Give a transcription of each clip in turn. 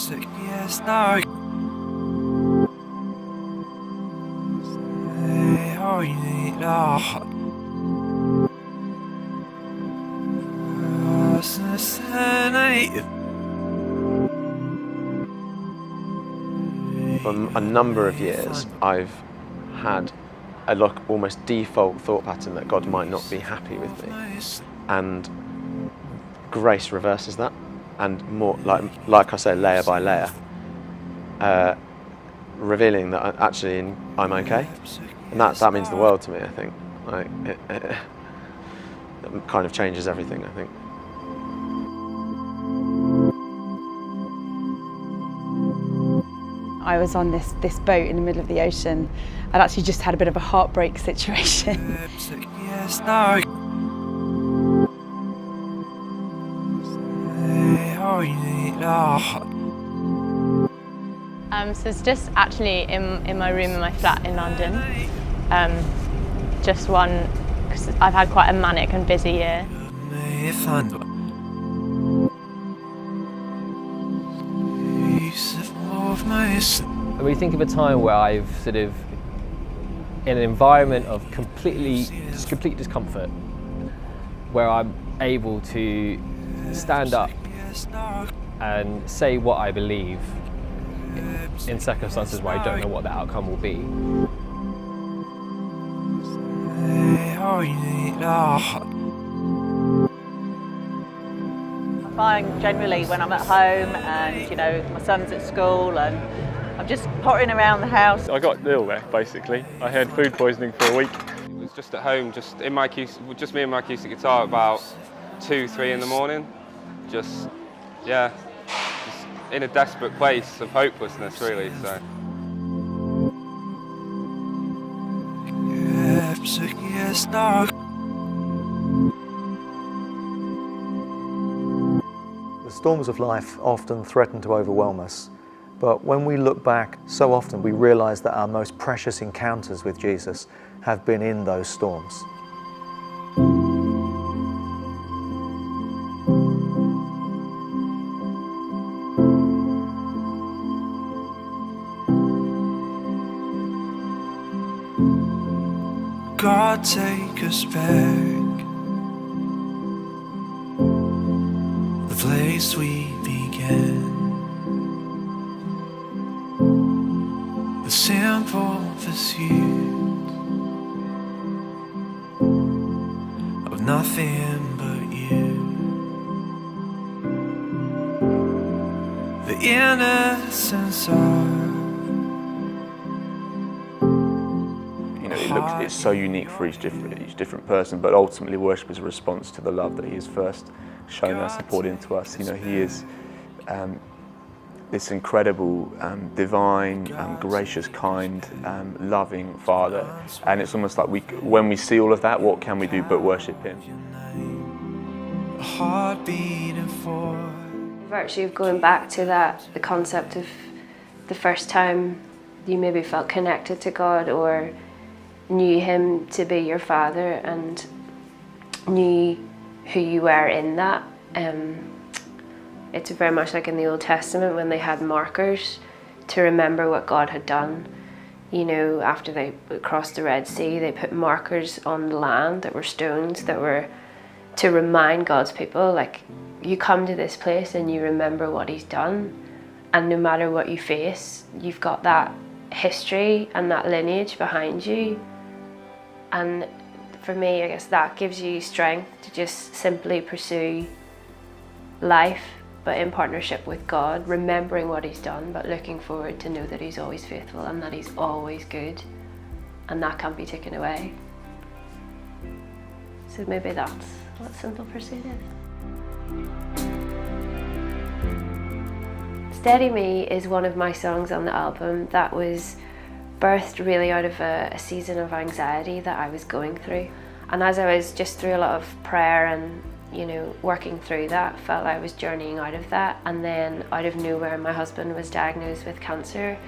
Yes, no. Oh, you need For a number of years, I've had a almost default thought pattern that God might not be happy with me, and grace reverses that, and more like I say, layer by layer, revealing that actually I'm okay, and that means the world to me. I think it kind of changes everything. I think. I was on this boat in the middle of the ocean. I'd actually just had a bit of a heartbreak situation. Yes, no. Oh, you need So it's just actually in my room in my flat in London. Just one, because I've had quite a manic and busy year. And we think of a time where I've sort of, in an environment of complete discomfort, where I'm able to stand up and say what I believe in circumstances where I don't know what the outcome will be. I find generally when I'm at home and my son's at school and I'm just pottering around the house. I got ill there basically. I had food poisoning for a week. It was just at home, just me and my acoustic guitar about 2-3 in the morning. Just in a desperate place of hopelessness really. So. The storms of life often threaten to overwhelm us, but when we look back, so often we realize that our most precious encounters with Jesus have been in those storms. God, take us back, the place we began, the simple pursuit of nothing but you, the innocence of. It's so unique for each different person, but ultimately worship is a response to the love that He has first shown us and poured into us. He is this incredible, divine, gracious, kind, loving Father, and it's almost like when we see all of that, what can we do but worship Him? Virtue of going back to the concept of the first time you maybe felt connected to God or knew Him to be your Father and knew who you were in that. It's very much like in the Old Testament when they had markers to remember what God had done. After they crossed the Red Sea, they put markers on the land that were stones that were to remind God's people, like, you come to this place and you remember what He's done, and no matter what you face, you've got that history and that lineage behind you. And for me, I guess that gives you strength to just simply pursue life, but in partnership with God, remembering what He's done, but looking forward to know that He's always faithful and that He's always good, and that can't be taken away. So maybe that's what Simple Pursuit is. Steady Me is one of my songs on the album that was birthed really out of a season of anxiety that I was going through. And as I was just through a lot of prayer and working through that, felt I was journeying out of that, and then out of nowhere my husband was diagnosed with cancer,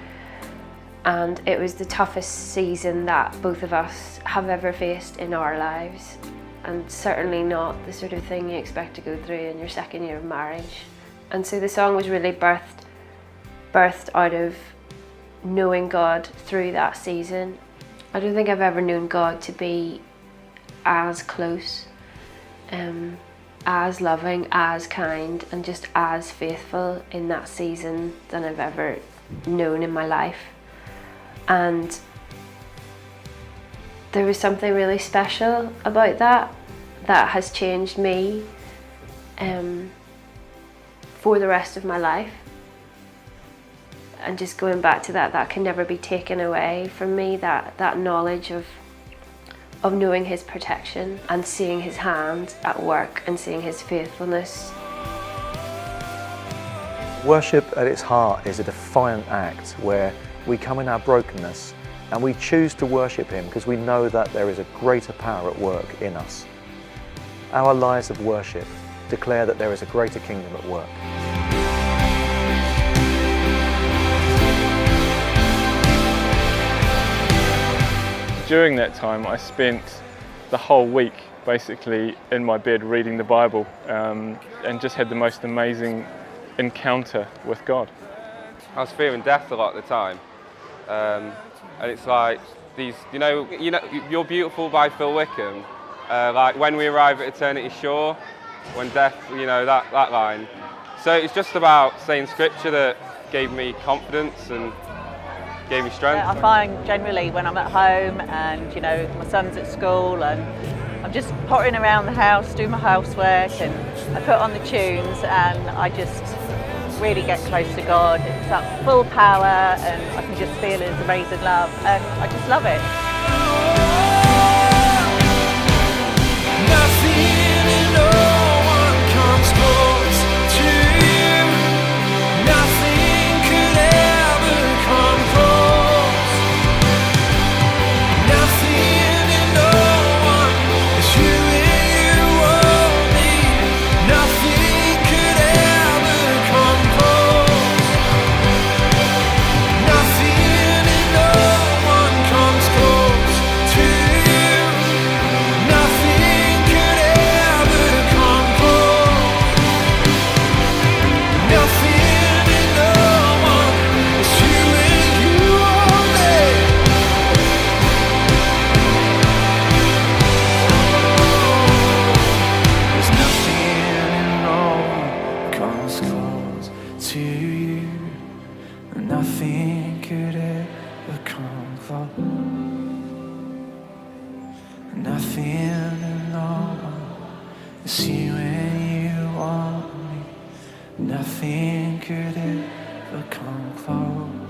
and it was the toughest season that both of us have ever faced in our lives, and certainly not the sort of thing you expect to go through in your second year of marriage. And so the song was really birthed birthed out of knowing God through that season. I don't think I've ever known God to be as close, as loving, as kind, and just as faithful in that season than I've ever known in my life. And there was something really special about that has changed me for the rest of my life. And just going back to that can never be taken away from me, that knowledge of knowing his protection and seeing his hand at work and seeing his faithfulness. Worship at its heart is a defiant act where we come in our brokenness and we choose to worship him because we know that there is a greater power at work in us. Our lives of worship declare that there is a greater kingdom at work. During that time, I spent the whole week basically in my bed reading the Bible and just had the most amazing encounter with God. I was fearing death a lot at the time, and it's like these, you know, You're Beautiful by Phil Wickham. Like when we arrive at Eternity Shore, when death, that line. So it's just about saying scripture that gave me confidence and gave me strength. I find generally when I'm at home and my son's at school and I'm just pottering around the house, doing my housework, and I put on the tunes and I just really get close to God. It's that full power and I can just feel his amazing love and I just love it. Nothing and no one comes close to you. Nothing could ever come close. Nothing and no one is you and you only. Nothing could ever come close. Nothing and no one comes close to you. Nothing could ever come close. Nothing and no one is you and you only. There's nothing and no one comes close to you. Nothing could ever come close. Nothing and no one is you and you want me. Nothing could ever come close.